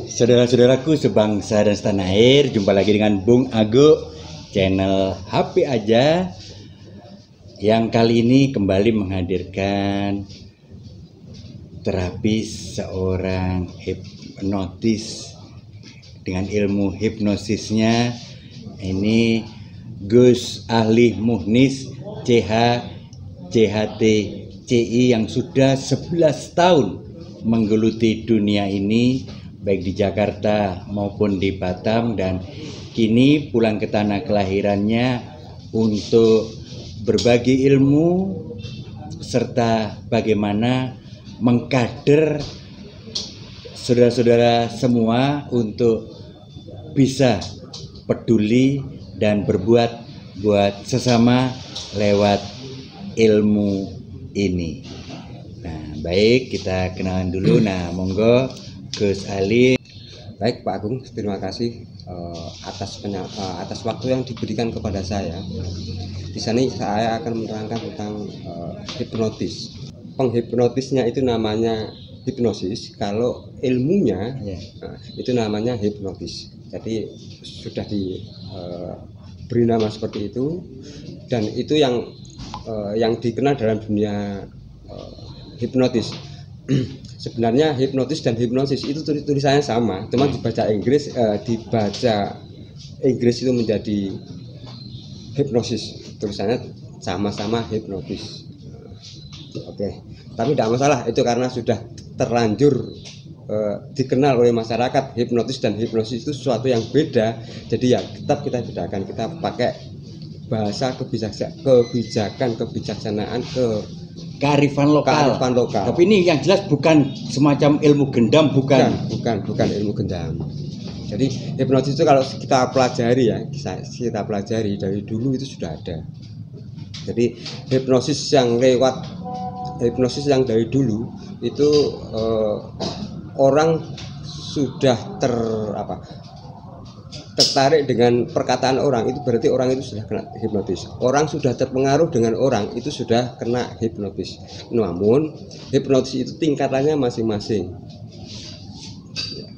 Saudara-saudaraku sebangsa dan setanah air, jumpa lagi dengan Bung Ago, channel HP aja, yang kali ini kembali menghadirkan terapis seorang hipnotis dengan ilmu hipnosisnya. Ini Gus Ahli Muhnis CH CHT CI yang sudah 11 tahun menggeluti dunia ini, baik di Jakarta maupun di Batam, dan kini pulang ke tanah kelahirannya untuk berbagi ilmu serta bagaimana mengkader saudara-saudara semua untuk bisa peduli dan berbuat buat sesama lewat ilmu ini. Nah, baik, kita kenalan dulu. Nah, monggo Gus Ali. Baik Pak Agung, terima kasih atas waktu yang diberikan kepada saya. Di sini saya akan menerangkan tentang hipnotis. Penghipnotisnya itu namanya hipnosis, kalau ilmunya itu namanya hipnotis. Jadi sudah diberi nama seperti itu, dan itu yang dikenal dalam dunia hipnotis. Sebenarnya hipnotis dan hipnosis itu tulisannya sama, cuma dibaca Inggris itu menjadi hipnosis, tulisannya sama-sama hipnotis. Oke, tapi tidak masalah itu karena sudah terlanjur dikenal oleh masyarakat. Hipnotis dan hipnosis itu sesuatu yang beda, jadi ya tetap kita bedakan, kita pakai bahasa kebijaksanaan, kearifan lokal. Tapi ini yang jelas bukan semacam ilmu gendam, bukan ilmu gendam. Jadi hipnotis itu kalau kita pelajari dari dulu itu sudah ada. Jadi hipnosis yang dari dulu itu orang sudah tertarik dengan perkataan orang, itu berarti orang itu sudah kena hipnotis. Orang sudah terpengaruh dengan orang, itu sudah kena hipnotis. Namun hipnotis itu tingkatannya masing-masing.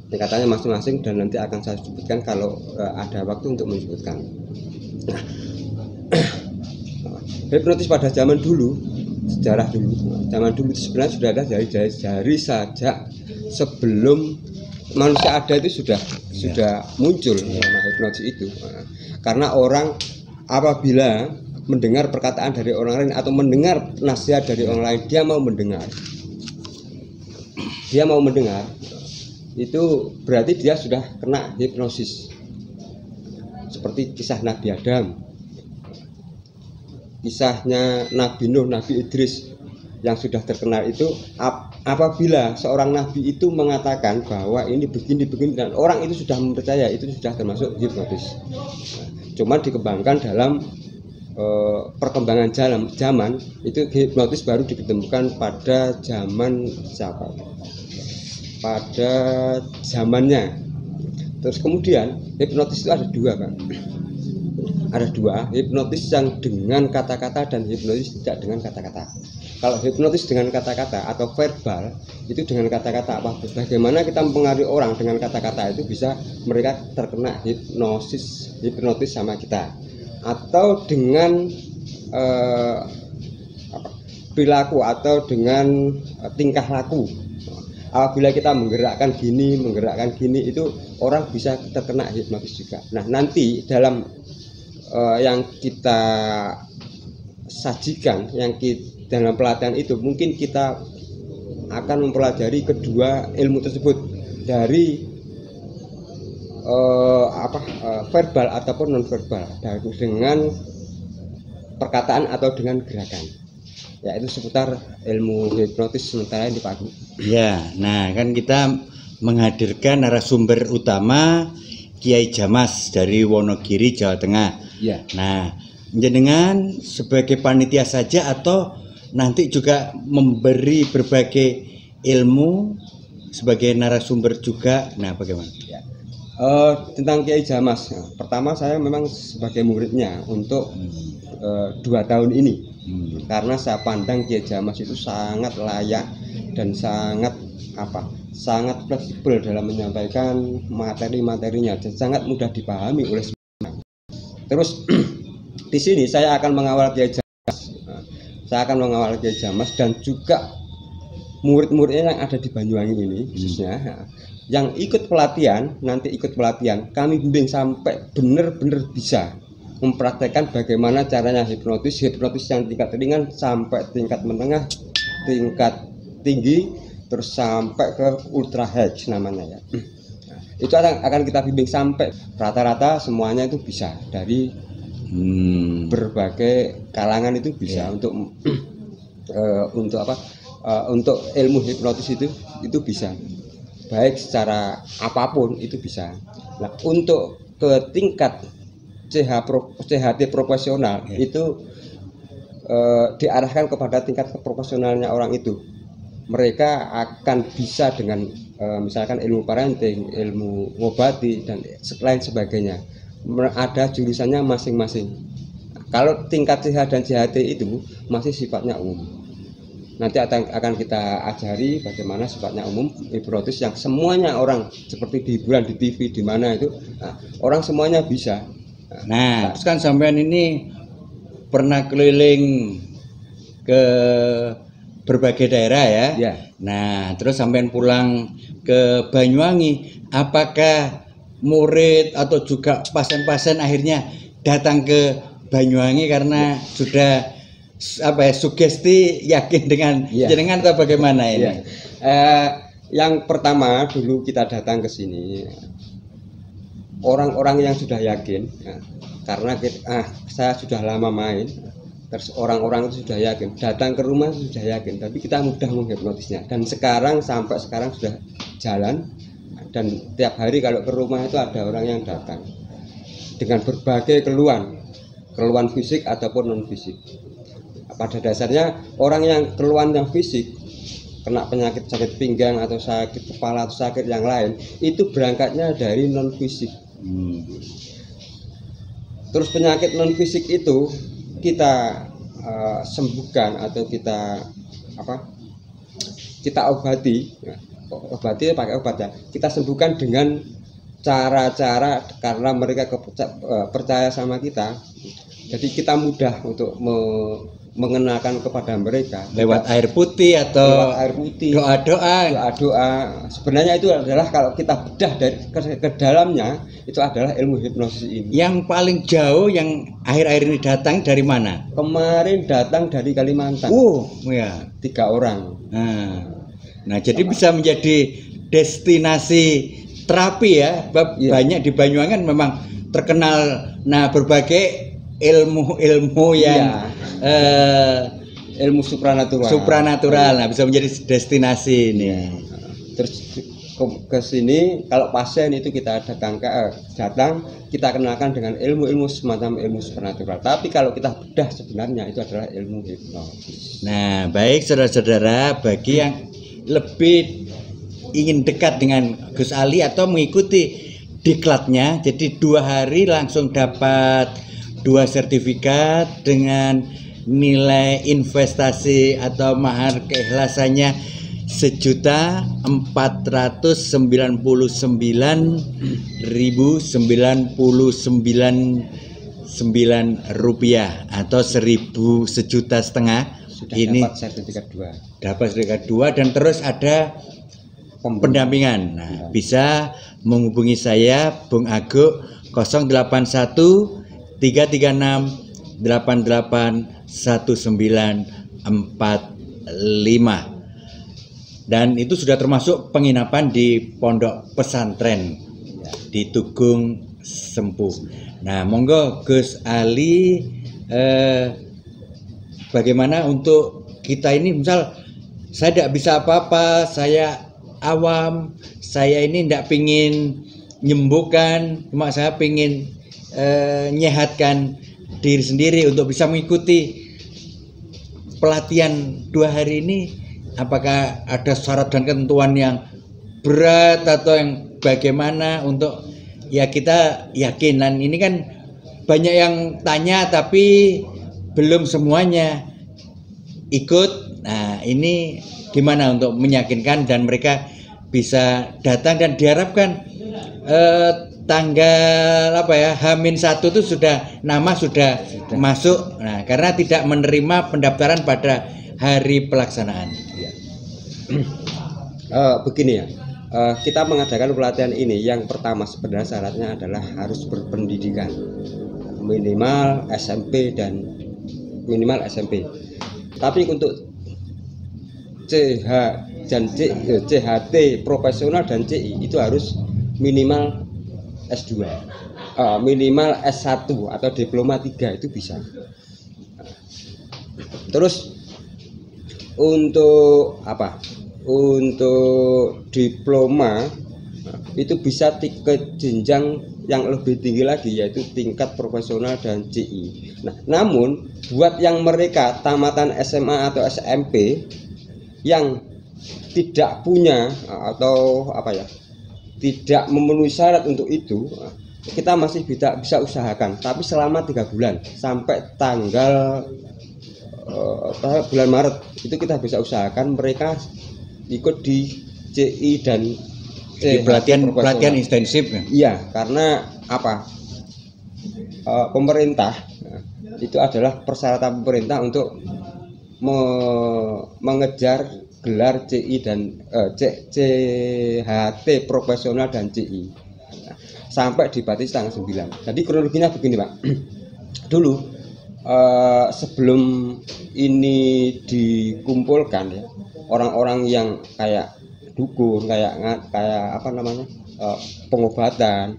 Dan nanti akan saya sebutkan kalau ada waktu untuk menyebutkan. Nah, hipnotis pada zaman dulu itu sebenarnya sudah ada dari sejak sebelum manusia ada, itu sudah muncul nama hipnotis itu. Karena orang apabila mendengar perkataan dari orang lain atau mendengar nasihat dari orang lain, dia mau mendengar, itu berarti dia sudah kena hipnosis. Seperti kisah Nabi Adam, kisahnya Nabi Nuh, Nabi Idris yang sudah terkenal itu. Apabila seorang nabi itu mengatakan bahwa ini begini dan orang itu sudah mempercaya, itu sudah termasuk hipnotis. Cuma dikembangkan dalam perkembangan zaman itu. Hipnotis baru ditemukan pada zaman siapa? Pada zamannya. Terus kemudian hipnotis itu ada dua, kan? Ada dua, hipnotis yang dengan kata-kata dan hipnotis tidak dengan kata-kata. Kalau hipnotis dengan kata-kata atau verbal, itu dengan kata-kata apa? Bagaimana kita mempengaruhi orang dengan kata-kata, itu bisa mereka terkena hipnotis sama kita. Atau dengan perilaku atau dengan tingkah laku. Apabila kita menggerakkan gini, itu orang bisa terkena hipnotis juga. Nah, nanti dalam yang kita sajikan, dalam pelatihan itu mungkin kita akan mempelajari kedua ilmu tersebut, dari verbal ataupun non verbal, dengan perkataan atau dengan gerakan. Ya, itu seputar ilmu hipnotis sementara ini, Pak Agung. Ya, nah kan kita menghadirkan narasumber utama Kiai Jamas dari Wonogiri, Jawa Tengah. Ya. Nah, jenengan sebagai panitia saja atau nanti juga memberi berbagai ilmu sebagai narasumber juga? Nah, bagaimana? Ya. Tentang Kiai Jamas, pertama saya memang sebagai muridnya untuk 2 tahun ini, karena saya pandang Kiai Jamas itu sangat layak dan sangat sangat fleksibel dalam menyampaikan materi-materinya dan sangat mudah dipahami oleh semua. Terus di sini saya akan mengawal Kiai Jamas, dan juga murid-muridnya yang ada di Banyuwangi ini khususnya. Yang ikut pelatihan, kami bimbing sampai benar-benar bisa mempraktekkan bagaimana caranya hipnotis yang tingkat ringan sampai tingkat menengah, tingkat tinggi, terus sampai ke ultra high namanya ya. Itu akan kita bimbing sampai rata-rata semuanya itu bisa, dari berbagai kalangan itu bisa. Untuk ilmu hipnotis itu bisa, baik secara apapun itu bisa. Nah, untuk ke tingkat CHT profesional itu diarahkan kepada tingkat keprofesionalnya orang itu. Mereka akan bisa dengan misalkan ilmu parenting, ilmu ngobati dan lain sebagainya. Ada jurusannya masing-masing. Kalau tingkat CH dan CHT itu masih sifatnya umum. Nanti akan kita ajari bagaimana sifatnya umum hipnotis yang semuanya orang, seperti di hiburan di TV di mana itu, orang semuanya bisa. Nah, terus kan sampean ini pernah keliling ke berbagai daerah ya. Ya. Nah, terus sampean pulang ke Banyuwangi, apakah murid atau juga pasien-pasien akhirnya datang ke Banyuwangi karena sudah sugesti yakin dengan jenengan atau bagaimana ini? Yang pertama dulu kita datang ke sini orang-orang yang sudah yakin, karena saya sudah lama main, terus orang-orang itu sudah yakin, datang ke rumah sudah yakin, tapi kita mudah menghipnotisnya. Dan sampai sekarang sudah jalan, dan tiap hari kalau ke rumah itu ada orang yang datang dengan berbagai keluhan fisik ataupun non fisik. Pada dasarnya orang yang keluhan yang fisik, kena penyakit sakit pinggang atau sakit kepala atau sakit yang lain, itu berangkatnya dari non fisik. Terus penyakit non fisik itu kita sembuhkan atau kita obati pakai obat ya. Kita sembuhkan dengan cara-cara, karena mereka percaya sama kita. Jadi kita mudah untuk mengenalkan kepada mereka lewat air putih atau doa-doa. Sebenarnya itu adalah, kalau kita bedah dari ke dalamnya, itu adalah ilmu hipnosis ini. Yang paling jauh yang akhir-akhir ini datang dari mana? Kemarin datang dari Kalimantan. Ya. 3 orang. Nah, jadi bisa menjadi destinasi terapi ya. Banyak di Banyuwangi kan memang terkenal berbagai ilmu yang ilmu supranatural. Nah, bisa menjadi destinasi ini. Terus ke sini, kalau pasien itu kita datang kita kenalkan dengan ilmu-ilmu semacam ilmu supranatural. Tapi kalau kita bedah, sebenarnya itu adalah ilmu hipnotis. Nah, baik saudara-saudara, bagi yang lebih ingin dekat dengan Gus Ali atau mengikuti diklatnya, jadi 2 hari langsung dapat 2 sertifikat dengan nilai investasi atau mahar keikhlasannya 1.499.099 rupiah atau 1.500.000 Sudah ini dapat sertifikat 2. Dapat sertifikat 2 dan terus ada pendampingan. Nah, bisa menghubungi saya Bung Aguk 081 336 88 1945, dan itu sudah termasuk penginapan di pondok pesantren di Tugung Sempu. Nah, monggo Gus Ali, bagaimana untuk kita ini, misal saya tidak bisa apa-apa, saya awam, saya ini tidak pingin nyembuhkan, cuma saya pingin nyehatkan diri sendiri untuk bisa mengikuti pelatihan 2 hari ini. Apakah ada syarat dan ketentuan yang berat atau yang bagaimana untuk ya kita yakin. Dan ini kan banyak yang tanya tapi belum semuanya ikut. Nah, ini gimana untuk meyakinkan dan mereka bisa datang, dan diharapkan tanggal apa ya, H-1 itu sudah nama sudah masuk. Nah, karena tidak menerima pendaftaran pada hari pelaksanaan. Ya. Begini ya, kita mengadakan pelatihan ini, yang pertama sebenarnya syaratnya adalah harus berpendidikan minimal SMP dan minimal SMP. Tapi untuk CHT profesional dan CI itu harus minimal S2, minimal S1 atau diploma 3 itu bisa. Terus untuk apa? Untuk diploma itu bisa ke jenjang yang lebih tinggi lagi, yaitu tingkat profesional dan CI. Nah, namun buat yang mereka tamatan SMA atau SMP yang tidak punya atau apa ya, tidak memenuhi syarat untuk itu, kita masih bisa usahakan, tapi selama 3 bulan sampai tanggal bulan Maret itu kita bisa usahakan mereka ikut di CI dan di pelatihan intensif. Iya, karena apa? Pemerintah itu adalah persyaratan pemerintah untuk mengejar gelar CI dan CHT profesional dan CI. Sampai dibatasi tanggal 9. Jadi kronologinya begini, Pak. Dulu sebelum ini dikumpulkan ya, orang-orang yang kayak dukun, kayak apa namanya, pengobatan,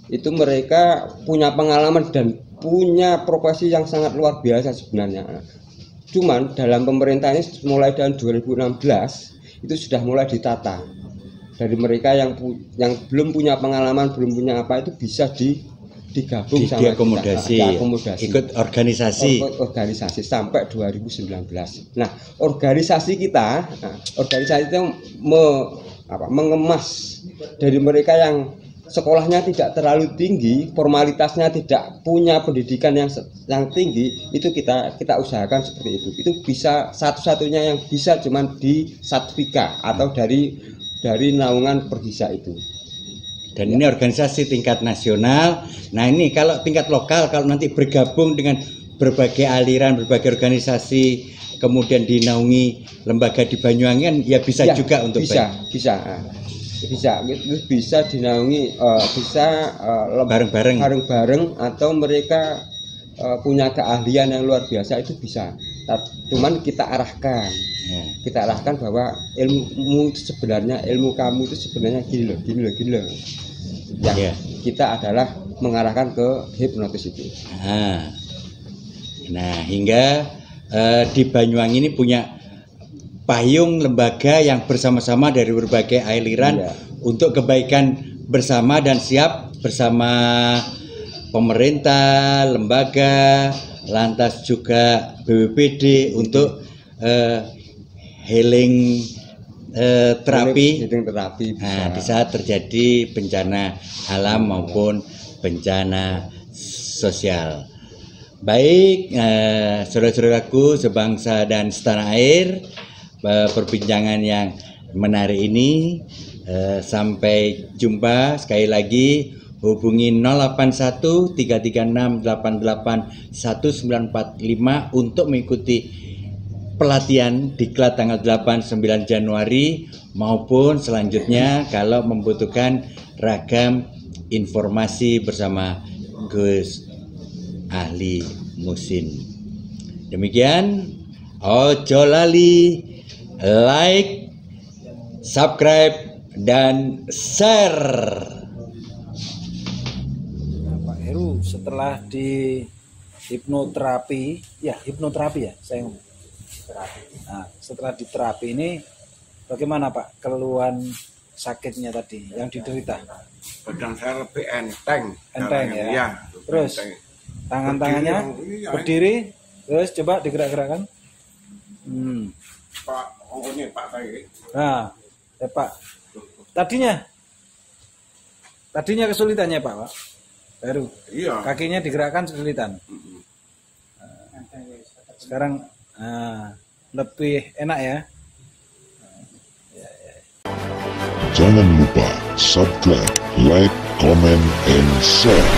itu mereka punya pengalaman dan punya profesi yang sangat luar biasa sebenarnya. Cuman dalam pemerintah ini mulai tahun 2016 itu sudah mulai ditata. Dari mereka yang belum punya pengalaman, belum punya apa, itu bisa digabung sama diakomodasi, ikut organisasi sampai 2019. Nah, organisasi itu mengemas dari mereka yang sekolahnya tidak terlalu tinggi, formalitasnya tidak punya pendidikan yang tinggi, itu kita usahakan seperti itu. Itu bisa satu-satunya yang bisa cuman di Satvika atau dari naungan Perhisa itu. Dan ini organisasi tingkat nasional. Nah, ini kalau tingkat lokal, kalau nanti bergabung dengan berbagai aliran, berbagai organisasi, kemudian dinaungi lembaga di Banyuwangi, kan ya bisa ya, juga untuk bisa dinaungi, bareng-bareng atau mereka punya keahlian yang luar biasa, itu bisa. Cuman kita arahkan bahwa ilmu kamu itu sebenarnya gini loh. Yang kita adalah mengarahkan ke hipnotis itu. Nah, hingga di Banyuwangi ini punya payung lembaga yang bersama-sama dari berbagai aliran untuk kebaikan bersama, dan siap bersama pemerintah, lembaga, lantas juga BPBD untuk healing terapi. Nah, di saat terjadi bencana alam maupun bencana sosial. Baik, saudara-saudaraku sebangsa dan setanah air, perbincangan yang menarik ini, sampai jumpa. Sekali lagi hubungi 081 336 88 1945 untuk mengikuti pelatihan diklat tanggal 8-9 Januari, maupun selanjutnya kalau membutuhkan ragam informasi bersama Gus Ahli Musin. Demikian, ojo lali like, subscribe, dan share. Pak Heru, setelah di hipnoterapi ya, saya ngomong. Nah, setelah diterapi ini bagaimana Pak keluhan sakitnya tadi yang diderita? Badan saya lebih enteng ya. Ya, terus tangan-tangannya berdiri, terus coba digerak-gerakkan. Pak, ini Pak saya. Nah, Pak. Tadinya Tadinya kesulitannya Pak Heru. Iya. Kakinya digerakkan kesulitan. Sekarang lebih enak ya. Jangan lupa subscribe, like, comment, and share.